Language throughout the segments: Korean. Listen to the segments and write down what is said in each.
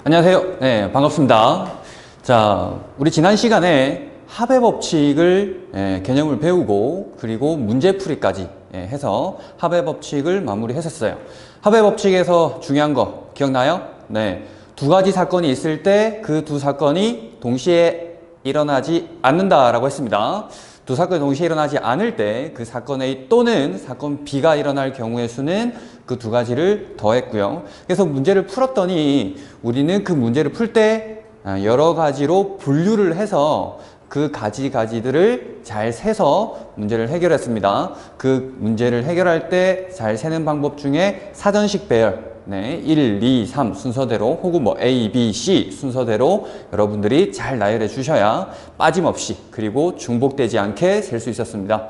안녕하세요. 네, 반갑습니다. 자, 우리 지난 시간에 합의 법칙을 개념을 배우고 그리고 문제풀이까지 해서 합의 법칙을 마무리했었어요. 합의 법칙에서 중요한 거 기억나요? 네, 두 가지 사건이 있을 때 그 두 사건이 동시에 일어나지 않는다라고 했습니다. 두 사건이 동시에 일어나지 않을 때 그 사건 A 또는 사건 B가 일어날 경우의 수는 그 두 가지를 더했고요. 그래서 문제를 풀었더니 우리는 그 문제를 풀 때 여러 가지로 분류를 해서 그 가지들을 잘 세서 문제를 해결했습니다. 그 문제를 해결할 때 잘 세는 방법 중에 사전식 배열, 1, 2, 3 순서대로 혹은 A, B, C 순서대로 여러분들이 잘 나열해 주셔야 빠짐없이 그리고 중복되지 않게 셀 수 있었습니다.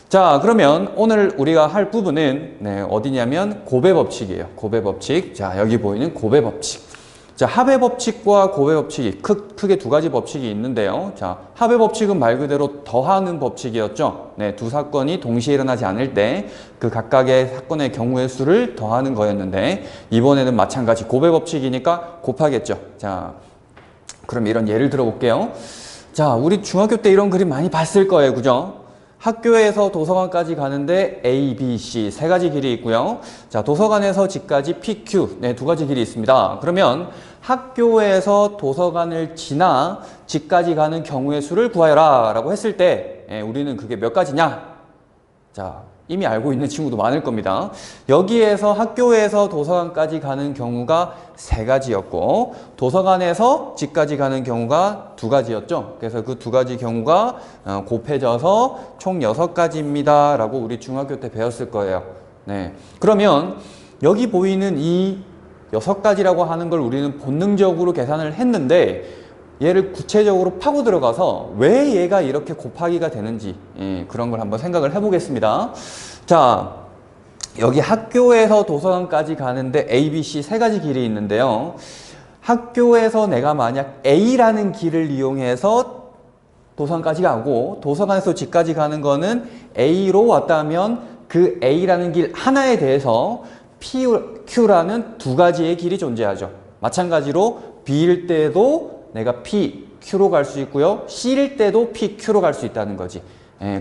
자, 그러면 오늘 우리가 할 부분은 어디냐면 곱의 법칙이에요. 곱의 법칙. 자, 여기 보이는 곱의 법칙. 자, 합의 법칙과 곱의 법칙이 크게 두 가지 법칙이 있는데요. 자, 합의 법칙은 말 그대로 더하는 법칙이었죠. 두 사건이 동시에 일어나지 않을 때 그 각각의 사건의 경우의 수를 더하는 거였는데 이번에는 마찬가지 곱의 법칙이니까 곱하겠죠. 자, 그럼 이런 예를 들어볼게요. 자, 우리 중학교 때 이런 그림 많이 봤을 거예요. 그죠? 학교에서 도서관까지 가는데 A, B, C 세 가지 길이 있고요. 자, 도서관에서 집까지 P, Q 두 가지 길이 있습니다. 그러면 학교에서 도서관을 지나 집까지 가는 경우의 수를 구하여라 라고 했을 때 우리는 그게 몇 가지냐? 자, 이미 알고 있는 친구도 많을 겁니다. 여기에서 학교에서 도서관까지 가는 경우가 세 가지였고 도서관에서 집까지 가는 경우가 두 가지였죠. 그래서 그 두 가지 경우가 곱해져서 총 6가지입니다 라고 우리 중학교 때 배웠을 거예요. 그러면 여기 보이는 이 6가지라고 하는 걸 우리는 본능적으로 계산을 했는데 얘를 구체적으로 파고 들어가서 왜 얘가 이렇게 곱하기가 되는지 그런 걸 한번 생각을 해보겠습니다. 자, 여기 학교에서 도서관까지 가는데 A, B, C 세 가지 길이 있는데요. 학교에서 내가 만약 A라는 길을 이용해서 도서관까지 가고 도서관에서 집까지 가는 거는 A로 왔다면 그 A라는 길 하나에 대해서 P, Q라는 두 가지의 길이 존재하죠. 마찬가지로 B일 때도 내가 P, Q로 갈 수 있고요. C일 때도 P, Q로 갈 수 있다는 거지.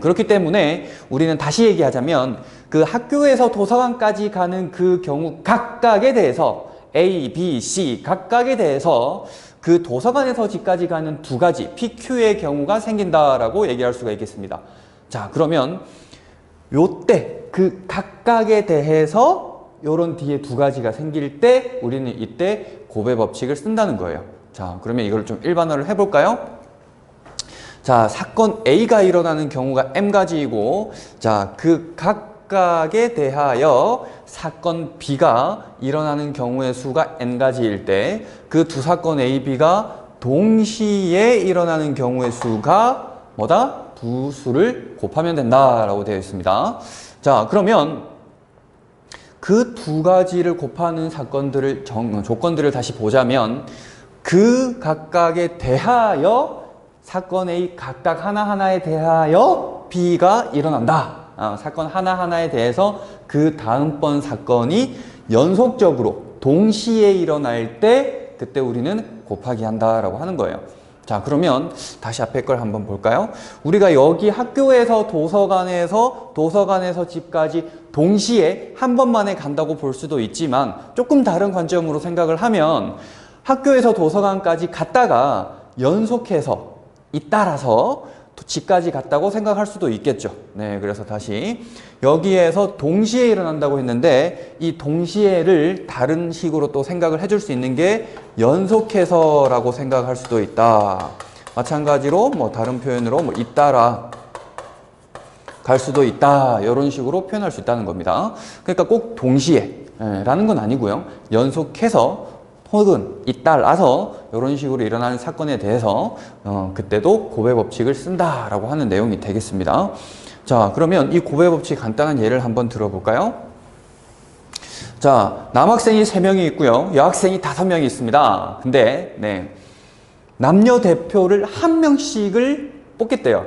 그렇기 때문에 우리는 다시 얘기하자면 그 학교에서 도서관까지 가는 그 경우 각각에 대해서 A, B, C 각각에 대해서 그 도서관에서 집까지 가는 두 가지 P, Q의 경우가 생긴다라고 얘기할 수가 있겠습니다. 자, 그러면 요때 그 각각에 대해서 요런 뒤에 두 가지가 생길 때 우리는 이때 곱의 법칙을 쓴다는 거예요. 자, 그러면 이걸 좀 일반화를 해볼까요? 자, 사건 A가 일어나는 경우가 M가지이고, 자, 그 각각에 대하여 사건 B가 일어나는 경우의 수가 N가지일 때, 그 두 사건 A, B가 동시에 일어나는 경우의 수가 뭐다? 두 수를 곱하면 된다라고 되어 있습니다. 자, 그러면 그 두 가지를 곱하는 사건들을, 조건들을 다시 보자면, 그 각각에 대하여 사건 A 각각 하나하나에 대하여 B가 일어난다. 사건 하나하나에 대해서 그 다음번 사건이 연속적으로 동시에 일어날 때 그때 우리는 곱하기 한다라고 하는 거예요. 자, 그러면 다시 앞에 걸 한번 볼까요? 우리가 여기 학교에서 도서관에서 집까지 동시에 한 번만에 간다고 볼 수도 있지만 조금 다른 관점으로 생각을 하면 학교에서 도서관까지 갔다가 연속해서 잇따라서 집까지 갔다고 생각할 수도 있겠죠. 그래서 다시 여기에서 동시에 일어난다고 했는데 이 동시에를 다른 식으로 또 생각을 해줄 수 있는 게 연속해서라고 생각할 수도 있다. 마찬가지로 다른 표현으로 잇따라 갈 수도 있다. 이런 식으로 표현할 수 있다는 겁니다. 그러니까 꼭 동시에 라는 건 아니고요. 연속해서 혹은 잇따라서 이런 식으로 일어나는 사건에 대해서 그때도 곱의 법칙을 쓴다라고 하는 내용이 되겠습니다. 자, 그러면 이 곱의 법칙 간단한 예를 한번 들어볼까요? 자, 남학생이 3명이 있고요. 여학생이 5명이 있습니다. 근데 남녀 대표를 한 명씩을 뽑겠대요.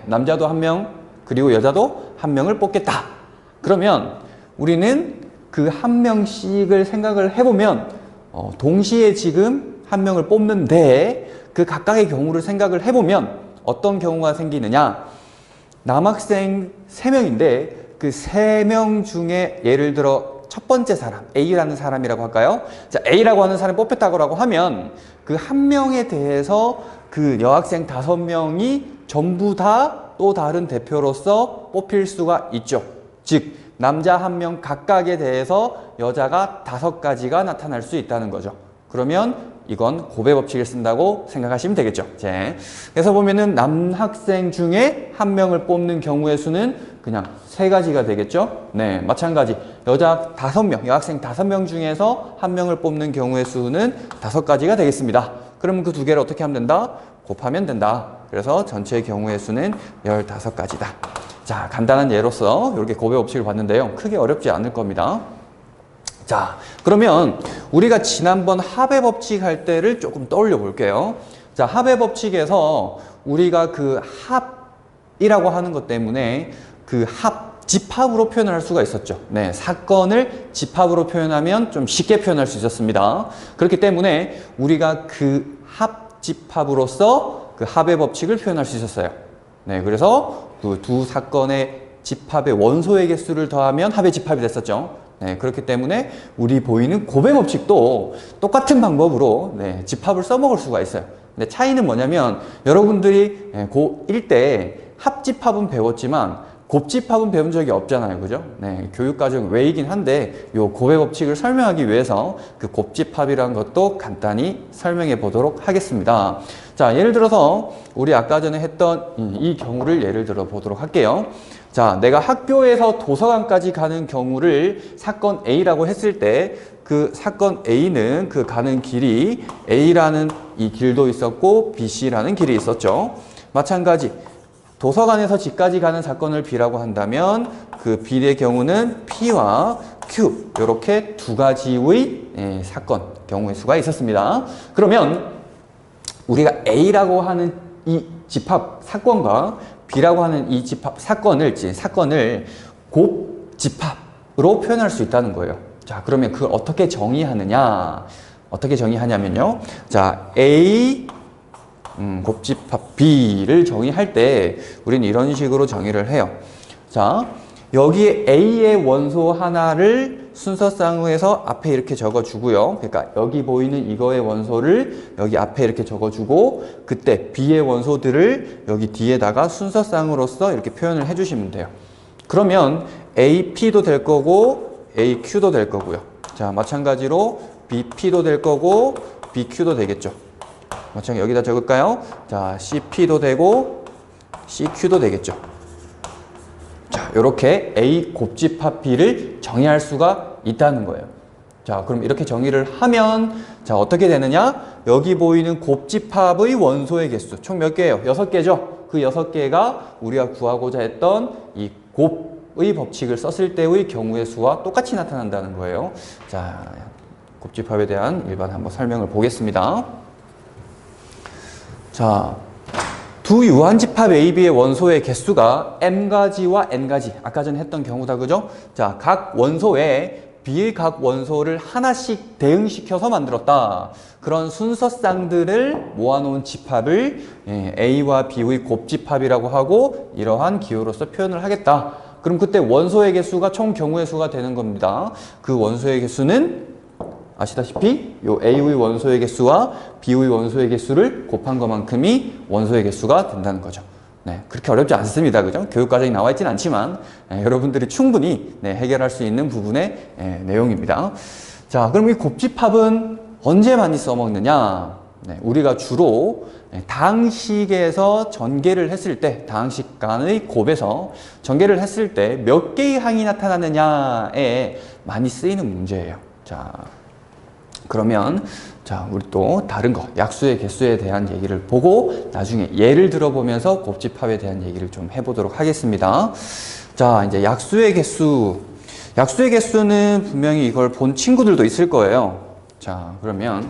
남자도 1명 그리고 여자도 1명을 뽑겠다. 그러면 우리는 그 1명씩을 생각을 해보면 동시에 지금 한 명을 뽑는데 그 각각의 경우를 생각을 해보면 어떤 경우가 생기느냐. 남학생 3명인데 그 3명 중에 예를 들어 첫 번째 사람, A라는 사람이라고 할까요? 자, A라고 하는 사람이 뽑혔다고 하면 그 한 명에 대해서 그 여학생 5명이 전부 다 또 다른 대표로서 뽑힐 수가 있죠. 즉, 남자 1명 각각에 대해서 여자가 5가지가 나타날 수 있다는 거죠. 그러면 이건 고배 법칙을 쓴다고 생각하시면 되겠죠. 그래서 보면은 남학생 중에 1명을 뽑는 경우의 수는 그냥 3가지가 되겠죠. 네, 마찬가지. 여자 5명, 여학생 5명 중에서 1명을 뽑는 경우의 수는 5가지가 되겠습니다. 그러면 그 2개를 어떻게 하면 된다? 곱하면 된다. 그래서 전체 경우의 수는 15가지다. 자, 간단한 예로서 이렇게 고배 법칙을 봤는데요. 크게 어렵지 않을 겁니다. 자, 그러면 우리가 지난번 합의 법칙 할 때를 조금 떠올려 볼게요. 자, 합의 법칙에서 우리가 그 합이라고 하는 것 때문에 그 집합으로 표현을 할 수가 있었죠. 네, 사건을 집합으로 표현하면 좀 쉽게 표현할 수 있었습니다. 그렇기 때문에 우리가 그 집합으로서 그 합의 법칙을 표현할 수 있었어요. 네, 그래서 그 두 사건의 집합의 원소의 개수를 더하면 합의 집합이 됐었죠. 네, 그렇기 때문에 우리 보이는 고배 법칙도 똑같은 방법으로 집합을 써먹을 수가 있어요. 근데 차이는 뭐냐면 여러분들이 고1 때 합집합은 배웠지만 곱집합은 배운 적이 없잖아요. 그죠? 네, 교육과정 외이긴 한데 요 고배 법칙을 설명하기 위해서 그 곱집합이라는 것도 간단히 설명해 보도록 하겠습니다. 자, 예를 들어서 우리 아까 전에 했던 이 경우를 예를 들어 보도록 할게요. 자, 내가 학교에서 도서관까지 가는 경우를 사건 A라고 했을 때 그 사건 A는 그 가는 길이 A라는 이 길도 있었고 BC라는 길이 있었죠. 마찬가지 도서관에서 집까지 가는 사건을 B라고 한다면 그 B의 경우는 P와 Q 이렇게 2가지의 사건 경우의 수가 있었습니다. 그러면 우리가 A라고 하는 이 집합 사건과 B라고 하는 이 집합 사건을 곱집합으로 표현할 수 있다는 거예요. 자, 그러면 그걸 어떻게 정의하느냐? 어떻게 정의하냐면요. 자, A 곱집합 B를 정의할 때 우리는 이런 식으로 정의를 해요. 자, 여기에 A의 원소 하나를 순서상으로 앞에 이렇게 적어주고요. 그러니까 여기 보이는 이거의 원소를 여기 앞에 이렇게 적어주고 그때 B의 원소들을 여기 뒤에다가 순서상으로서 이렇게 표현을 해주시면 돼요. 그러면 AP도 될 거고 AQ도 될 거고요. 자, 마찬가지로 BP도 될 거고 BQ도 되겠죠. 마찬가지 여기다 적을까요? 자, CP도 되고 CQ도 되겠죠. 자, 이렇게 A 곱집합 B를 정의할 수가 있다는 거예요. 자, 그럼 이렇게 정의를 하면 자, 어떻게 되느냐? 여기 보이는 곱집합의 원소의 개수 총 몇 개예요? 6개죠. 그 6개가 우리가 구하고자 했던 이 곱의 법칙을 썼을 때의 경우의 수와 똑같이 나타난다는 거예요. 자, 곱집합에 대한 일반 한번 설명을 보겠습니다. 자, 두 유한집합 AB의 원소의 개수가 M가지와 N가지 아까 전에 했던 경우다. 그죠? 자, 각 원소에 B의 각 원소를 하나씩 대응시켜서 만들었다. 그런 순서쌍들을 모아놓은 집합을 A와 B의 곱집합이라고 하고 이러한 기호로서 표현을 하겠다. 그럼 그때 원소의 개수가 총 경우의 수가 되는 겁니다. 그 원소의 개수는 아시다시피 요 A의 원소의 개수와 B의 원소의 개수를 곱한 것만큼이 원소의 개수가 된다는 거죠. 네, 그렇게 어렵지 않습니다. 그죠? 교육과정이 나와 있지는 않지만 여러분들이 충분히 해결할 수 있는 부분의 내용입니다. 자, 그럼 이 곱집합은 언제 많이 써먹느냐? 우리가 주로 다항식에서 전개를 했을 때, 다항식 간의 곱에서 전개를 했을 때 몇 개의 항이 나타나느냐에 많이 쓰이는 문제예요. 자, 그러면 자, 우리 또 다른 거 약수의 개수에 대한 얘기를 보고 나중에 예를 들어보면서 곱집합에 대한 얘기를 좀 해보도록 하겠습니다. 자, 이제 약수의 개수는 분명히 이걸 본 친구들도 있을 거예요. 자, 그러면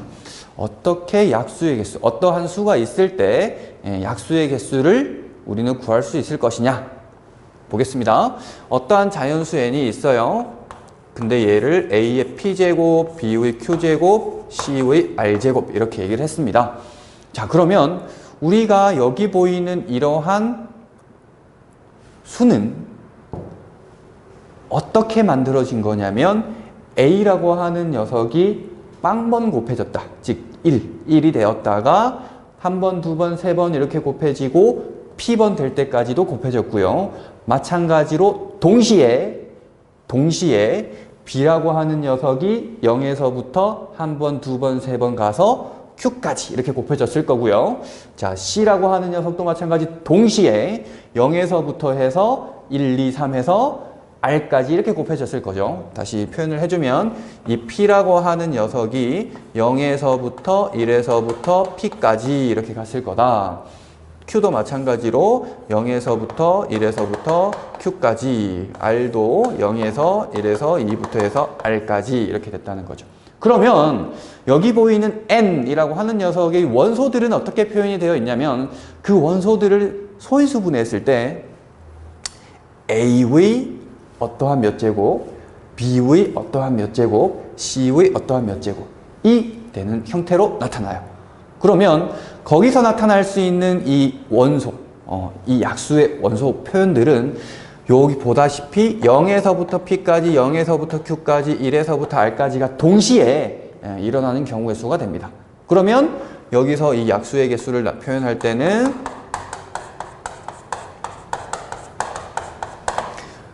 어떻게 약수의 개수, 어떠한 수가 있을 때 약수의 개수를 우리는 구할 수 있을 것이냐 보겠습니다. 어떠한 자연수 n이 있어요. 근데 얘를 A의 P제곱, B의 Q제곱, C의 R제곱 이렇게 얘기를 했습니다. 자, 그러면 우리가 여기 보이는 이러한 수는 어떻게 만들어진 거냐면 A라고 하는 녀석이 빵번 곱해졌다. 즉 1이 되었다가 한 번, 두 번, 세 번 이렇게 곱해지고 P번 될 때까지도 곱해졌고요. 마찬가지로 동시에 B라고 하는 녀석이 0에서부터 한 번, 두 번, 세 번 가서 Q까지 이렇게 곱해졌을 거고요. 자, C라고 하는 녀석도 마찬가지 동시에 0에서부터 해서 1, 2, 3 해서 R까지 이렇게 곱해졌을 거죠. 다시 표현을 해주면 이 P라고 하는 녀석이 0에서부터 1에서부터 P까지 이렇게 갔을 거다. Q도 마찬가지로 0에서부터 1에서부터 Q까지, R도 0에서 1에서 2부터 해서 R까지 이렇게 됐다는 거죠. 그러면 여기 보이는 N이라고 하는 녀석의 원소들은 어떻게 표현이 되어 있냐면 그 원소들을 소인수분해했을 때 A의 어떠한 몇 제곱, B의 어떠한 몇 제곱, C의 어떠한 몇 제곱이 되는 형태로 나타나요. 그러면 거기서 나타날 수 있는 이 원소, 이 약수의 원소 표현들은 여기 보다시피 0에서부터 P까지, 0에서부터 Q까지, 1에서부터 R까지가 동시에 일어나는 경우의 수가 됩니다. 그러면 여기서 이 약수의 개수를 표현할 때는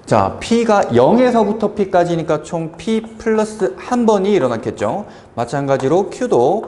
자, P가 0에서부터 P까지니까 총 P 플러스 한 번이 일어났겠죠. 마찬가지로 Q도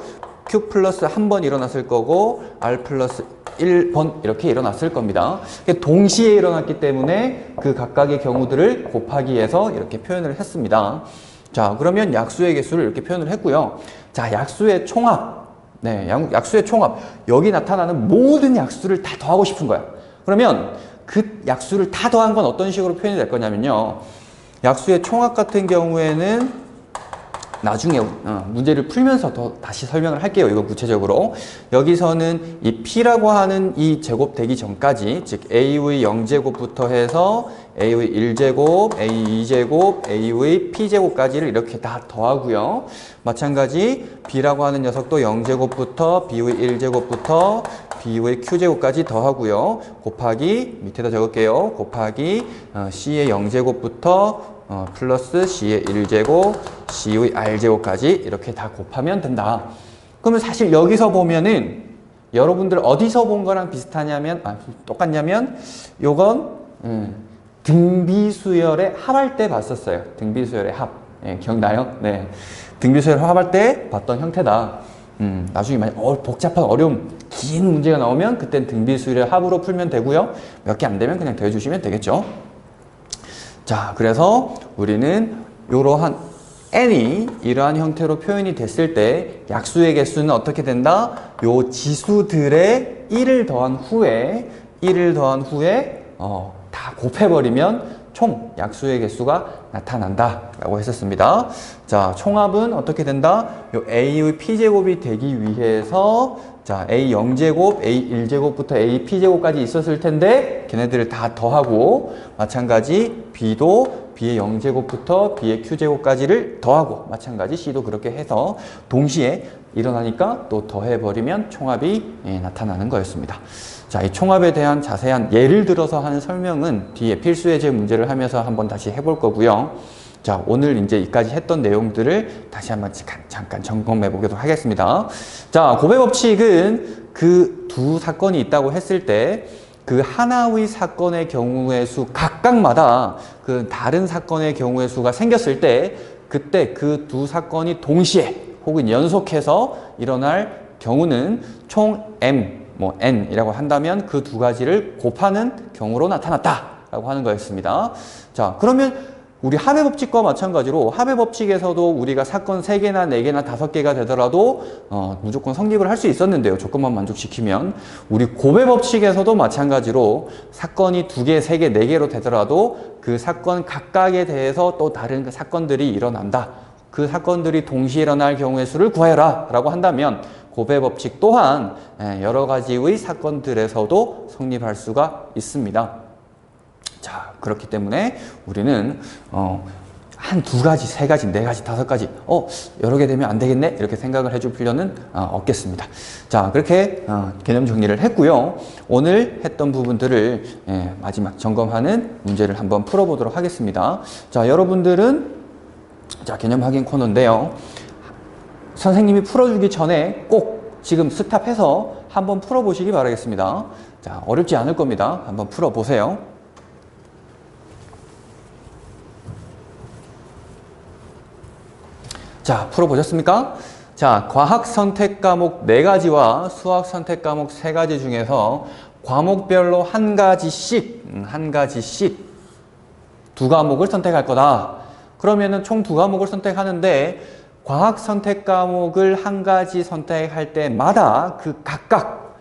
Q 플러스 한 번 일어났을 거고 R 플러스 1번 이렇게 일어났을 겁니다. 동시에 일어났기 때문에 그 각각의 경우들을 곱하기 해서 이렇게 표현을 했습니다. 자, 그러면 약수의 개수를 이렇게 표현을 했고요. 자, 약수의 총합. 네, 약수의 총합. 여기 나타나는 모든 약수를 다 더하고 싶은 거야. 그러면 그 약수를 다 더한 건 어떤 식으로 표현이 될 거냐면요. 약수의 총합 같은 경우에는 나중에 문제를 풀면서 더 다시 설명을 할게요. 이거 구체적으로. 여기서는 이 P라고 하는 이 제곱 되기 전까지, 즉 A의 0제곱부터 해서 A의 1제곱, A 2제곱, A의 P제곱까지를 이렇게 다 더하고요. 마찬가지 B라고 하는 녀석도 0제곱부터 B의 1제곱부터 B의 Q제곱까지 더하고요. 곱하기, 밑에다 적을게요. 곱하기 C의 0제곱부터 플러스 C의 1제곱, C의 R제곱까지 이렇게 다 곱하면 된다. 그러면 사실 여기서 보면은 여러분들 어디서 본 거랑 비슷하냐면, 똑같냐면 요건 등비수열의 합할 때 봤었어요. 등비수열의 합. 기억나요? 네. 등비수열 합할 때 봤던 형태다. 나중에 만약 복잡한 어려움, 긴 문제가 나오면 그땐 등비수열의 합으로 풀면 되고요. 몇 개 안 되면 그냥 더해주시면 되겠죠. 자, 그래서 우리는 이러한 n이 이러한 형태로 표현이 됐을 때 약수의 개수는 어떻게 된다? 요 지수들의 1을 더한 후에 다 곱해버리면 총 약수의 개수가 나타난다 라고 했었습니다. 자, 총합은 어떻게 된다? 요 A의 P제곱이 되기 위해서 자, A 0제곱, A 1제곱부터 A P제곱까지 있었을 텐데 걔네들을 다 더하고 마찬가지 B도 B의 0제곱부터 B의 Q제곱까지를 더하고 마찬가지 C도 그렇게 해서 동시에 일어나니까 또 더해버리면 총합이 나타나는 거였습니다. 자, 이 총합에 대한 자세한 예를 들어서 하는 설명은 뒤에 필수예제 문제를 하면서 한번 다시 해볼 거고요. 자, 오늘 이제 여기까지 했던 내용들을 다시 한번 잠깐 점검해 보도록 하겠습니다. 자, 고배 법칙은 그 두 사건이 있다고 했을 때 그 하나의 사건의 경우의 수 각각마다 그 다른 사건의 경우의 수가 생겼을 때 그때 그 두 사건이 동시에 혹은 연속해서 일어날 경우는 총 M, N이라고 한다면 그 두 가지를 곱하는 경우로 나타났다라고 하는 거였습니다. 자, 그러면 우리 합의법칙과 마찬가지로 합의법칙에서도 우리가 사건 3개나 4개나 5개가 되더라도 무조건 성립을 할 수 있었는데요. 조건만 만족시키면. 우리 고배법칙에서도 마찬가지로 사건이 2개, 3개, 4개로 되더라도 그 사건 각각에 대해서 또 다른 그 사건들이 일어난다. 그 사건들이 동시에 일어날 경우의 수를 구해라 라고 한다면 고배법칙 또한 여러 가지의 사건들에서도 성립할 수가 있습니다. 자, 그렇기 때문에 우리는 한 두 가지, 세 가지, 네 가지, 다섯 가지, 여러 개 되면 안 되겠네? 이렇게 생각을 해줄 필요는 없겠습니다. 자, 그렇게 개념 정리를 했고요. 오늘 했던 부분들을 마지막 점검하는 문제를 한번 풀어보도록 하겠습니다. 자, 여러분들은 자, 개념 확인 코너인데요. 선생님이 풀어주기 전에 꼭 지금 스탑해서 한번 풀어보시기 바라겠습니다. 자, 어렵지 않을 겁니다. 한번 풀어보세요. 자, 풀어보셨습니까? 자, 과학 선택 과목 4가지와 수학 선택 과목 3가지 중에서 과목별로 한 가지씩 두 과목을 선택할 거다. 그러면은 총 두 과목을 선택하는데 과학 선택 과목을 한 가지 선택할 때마다 그 각각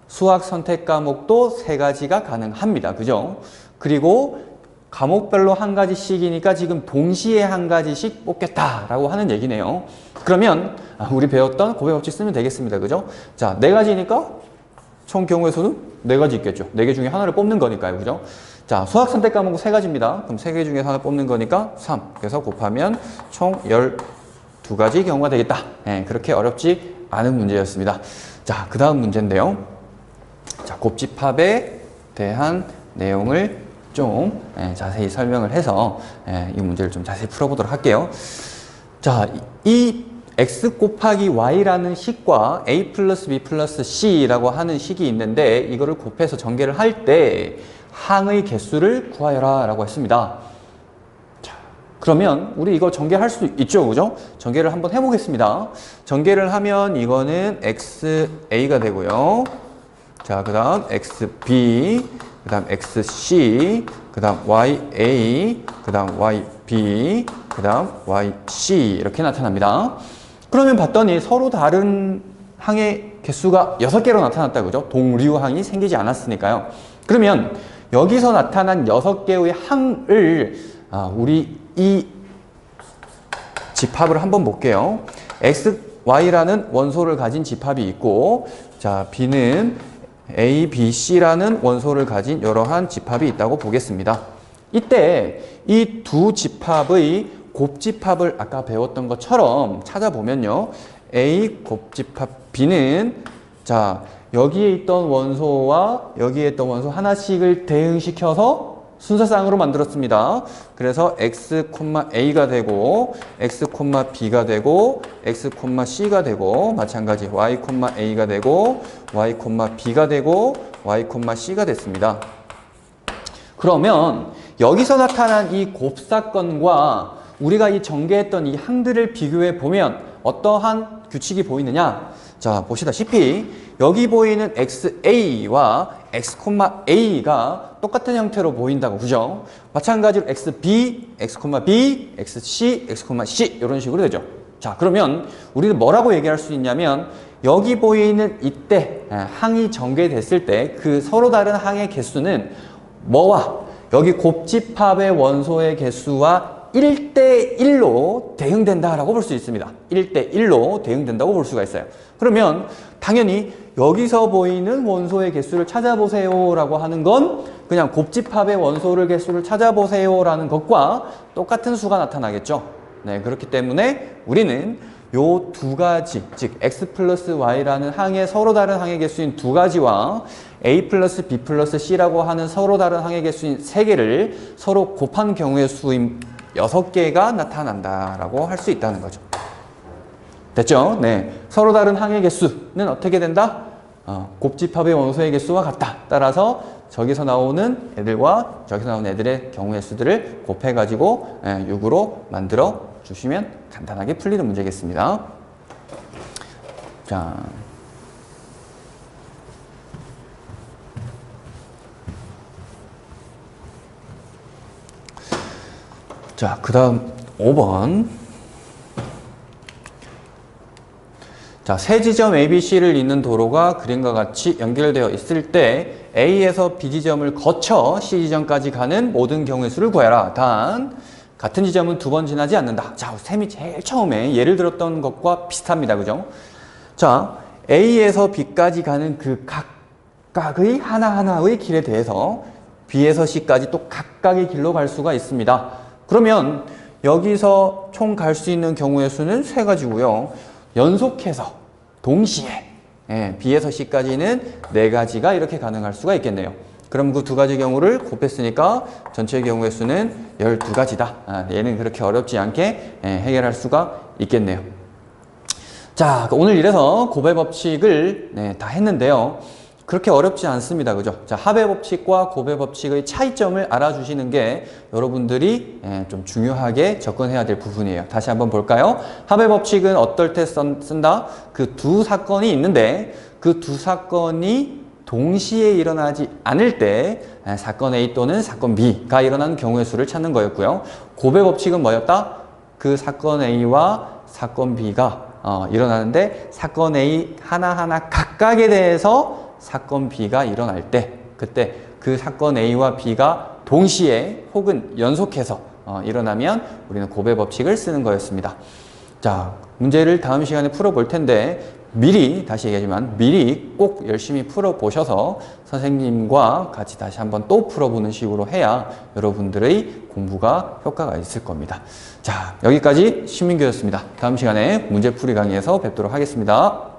수학 선택 과목도 3가지가 가능합니다. 그죠? 그리고 과목별로 한 가지씩이니까 지금 동시에 한 가지씩 뽑겠다라고 하는 얘기네요. 그러면 우리 배웠던 곱의 법칙 쓰면 되겠습니다. 그죠? 자, 4가지니까 총 경우의 수는 4가지 있겠죠. 4개 중에 하나를 뽑는 거니까요. 그죠? 자, 수학 선택 과목은 3가지입니다. 그럼 3개 중에서 하나 뽑는 거니까 3. 그래서 곱하면 총 12가지 경우가 되겠다. 그렇게 어렵지 않은 문제였습니다. 자, 그 다음 문제인데요. 자, 곱집합에 대한 내용을 좀 자세히 설명을 해서 이 문제를 좀 자세히 풀어보도록 할게요. 자, 이 x 곱하기 y라는 식과 a 플러스 b 플러스 c라고 하는 식이 있는데 이거를 곱해서 전개를 할 때 항의 개수를 구하여라 라고 했습니다. 자, 그러면 우리 이거 전개할 수 있죠, 그죠? 전개를 한번 해보겠습니다. 전개를 하면 이거는 xa가 되고요. 자, 그 다음 xb, 그 다음 xc, 그 다음 ya, 그 다음 yb, 그 다음 yc 이렇게 나타납니다. 그러면 봤더니 서로 다른 항의 개수가 6개로 나타났다, 그죠? 동류항이 생기지 않았으니까요. 그러면 여기서 나타난 6개의 항을 우리 이 집합을 한번 볼게요. x, y라는 원소를 가진 집합이 있고, 자, b는 A, B, C라는 원소를 가진 여러한 집합이 있다고 보겠습니다. 이때 이 두 집합의 곱집합을 아까 배웠던 것처럼 찾아보면요. A 곱집합 B는 자, 여기에 있던 원소와 여기에 있던 원소 하나씩을 대응시켜서 순서쌍으로 만들었습니다. 그래서 x, a가 되고 x, b가 되고 x, c가 되고 마찬가지 y, a가 되고 y, b가 되고 y, c가 됐습니다. 그러면 여기서 나타난 이 곱사건과 우리가 이 전개했던 이 항들을 비교해 보면 어떠한 규칙이 보이느냐? 자, 보시다시피 여기 보이는 XA와 X, A가 똑같은 형태로 보인다고, 그죠? 마찬가지로 XB, X, B, XC, X, C 이런 식으로 되죠. 자, 그러면 우리는 뭐라고 얘기할 수 있냐면 여기 보이는 이때 항이 전개됐을 때 그 서로 다른 항의 개수는 뭐와 여기 곱집합의 원소의 개수와 1대1로 대응된다라고 볼 수 있습니다. 1대1로 대응된다고 볼 수가 있어요. 그러면 당연히 여기서 보이는 원소의 개수를 찾아보세요 라고 하는 건 그냥 곱집합의 원소를 개수를 찾아보세요 라는 것과 똑같은 수가 나타나겠죠. 네, 그렇기 때문에 우리는 요 두 가지, 즉 x 플러스 y라는 항의 서로 다른 항의 개수인 두 가지와 a 플러스 b 플러스 c라고 하는 서로 다른 항의 개수인 세 개를 서로 곱한 경우의 수인 6개가 나타난다라고 할 수 있다는 거죠. 됐죠? 네. 서로 다른 항의 개수는 어떻게 된다? 곱집합의 원소의 개수와 같다. 따라서 저기서 나오는 애들과 저기서 나오는 애들의 경우의 수들을 곱해가지고 6으로 만들어 주시면 간단하게 풀리는 문제겠습니다. 자. 자, 그 다음 5번. 자, 세 지점 ABC를 잇는 도로가 그림과 같이 연결되어 있을 때 A에서 B 지점을 거쳐 C 지점까지 가는 모든 경우의 수를 구해라. 단, 같은 지점은 두 번 지나지 않는다. 자, 셈이 제일 처음에 예를 들었던 것과 비슷합니다. 그죠? 자, A에서 B까지 가는 그 각각의 하나하나의 길에 대해서 B에서 C까지 또 각각의 길로 갈 수가 있습니다. 그러면 여기서 총 갈 수 있는 경우의 수는 세 가지고요. 연속해서 동시에 B에서 C까지는 네 가지가 이렇게 가능할 수가 있겠네요. 그럼 그 두 가지 경우를 곱했으니까 전체 경우의 수는 12가지다. 얘는 그렇게 어렵지 않게 해결할 수가 있겠네요. 자, 오늘 이래서 곱의 법칙을 다 했는데요. 그렇게 어렵지 않습니다. 그죠? 자, 합의 법칙과 곱의 법칙의 차이점을 알아주시는 게 여러분들이 좀 중요하게 접근해야 될 부분이에요. 다시 한번 볼까요? 합의 법칙은 어떨 때 쓴다? 그 두 사건이 있는데 그 두 사건이 동시에 일어나지 않을 때 사건 A 또는 사건 B가 일어나는 경우의 수를 찾는 거였고요. 곱의 법칙은 뭐였다? 그 사건 A와 사건 B가 일어나는데 사건 A 하나하나 각각에 대해서 사건 B가 일어날 때 그때 그 사건 A와 B가 동시에 혹은 연속해서 일어나면 우리는 곱의 법칙을 쓰는 거였습니다. 자, 문제를 다음 시간에 풀어볼 텐데 미리 다시 얘기하지만 미리 꼭 열심히 풀어보셔서 선생님과 같이 다시 한번 또 풀어보는 식으로 해야 여러분들의 공부가 효과가 있을 겁니다. 자, 여기까지 신민규였습니다. 다음 시간에 문제풀이 강의에서 뵙도록 하겠습니다.